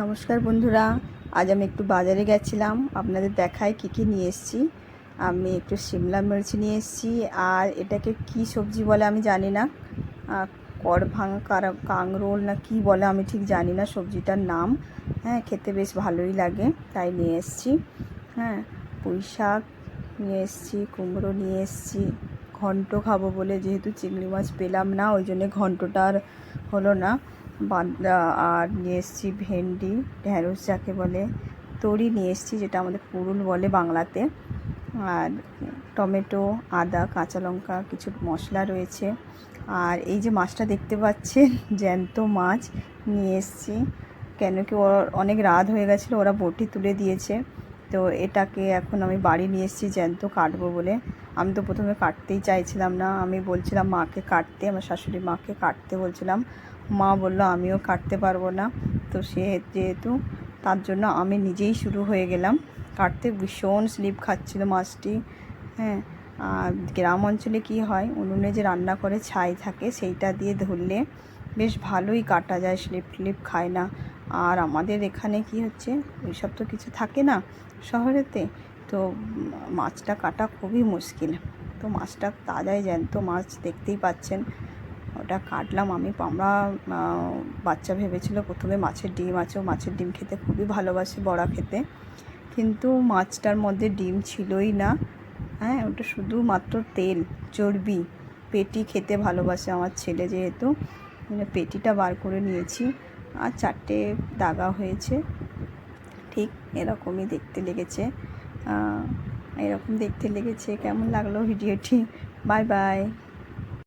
নমস্কার বন্ধুরা, আজ আমি একটু বাজারে গেছিলাম। আপনাদের দেখাই কী কী নিয়ে এসেছি। আমি একটু শিমলা মির্চ নিয়ে এসেছি, আর এটাকে কি সবজি বলে আমি জানি না, করভাঙা কাংরোল না কি বলে আমি ঠিক জানি না সবজিটার নাম। হ্যাঁ, খেতে বেশ ভালোই লাগে, তাই নিয়ে এসেছি। হ্যাঁ, পুঁই শাক নিয়ে এসেছি, কুমড়ো নিয়ে এসেছি। ঘন্ট খাবো বলে, যেহেতু চিংড়ি মাছ পেলাম না, ওই জন্যে ঘন্টটা আর হলো না। আর নিয়ে এসেছি ভেন্ডি, ঢ্যাঁড়স যাকে বলে, তরি নিয়ে এসেছি, যেটা আমাদের পুরুল বলে বাংলাতে। আর টমেটো, আদা, কাঁচা লঙ্কা, কিছু মশলা রয়েছে। আর এই যে মাছটা দেখতে পাচ্ছেন, জ্যান্ত মাছ নিয়ে এসেছি, কেন কি ওর অনেক রাত হয়ে গেছিলো, ওরা বটি তুলে দিয়েছে। তো এটাকে এখন আমি বাড়ি নিয়ে এসেছি জ্যান্ত কাটবো বলে। আমি তো প্রথমে কাটতেই চাইছিলাম না, আমি বলছিলাম মাকে কাটতে, আমার শাশুড়ি মাকে কাটতে বলছিলাম। মা বললো আমিও কাটতে পারবো না। তো যেহেতু তার জন্য আমি নিজেই শুরু হয়ে গেলাম কাটতে। ভীষণ স্লিপ খাচ্ছিল মাছটি। হ্যাঁ, আর গ্রাম অঞ্চলে কি হয়, উনুনে যে রান্না করে ছাই থাকে, সেইটা দিয়ে ধরলে বেশ ভালোই কাটা যায়, স্লিপ খায় না। আর আমাদের এখানে কি হচ্ছে, ওইসব তো কিছু থাকে না শহরেতে, তো মাছটা কাটা খুবই মুশকিল। তো মাছটা তাজাই জ্যান্ত মাছ, দেখতেই পাচ্ছেন। ওটা কাটলাম আমি। আমরা বাচ্চা ভেবেছিল প্রথমে মাছের ডিম আছে, ও মাছের ডিম খেতে খুবই ভালোবাসে, বড়া খেতে, কিন্তু মাছটার মধ্যে ডিম ছিলই না। হ্যাঁ, ওটা শুধুমাত্র তেল, চর্বি। পেটি খেতে ভালোবাসে আমার ছেলে, যেহেতু পেটিটা বার করে নিয়েছি। আর 4টে দাগা হয়েছে, ঠিক এরকমই দেখতে লেগেছে। এরকম দেখতে লেগেছে। কেমন লাগলো ভিডিওটি? Bye bye.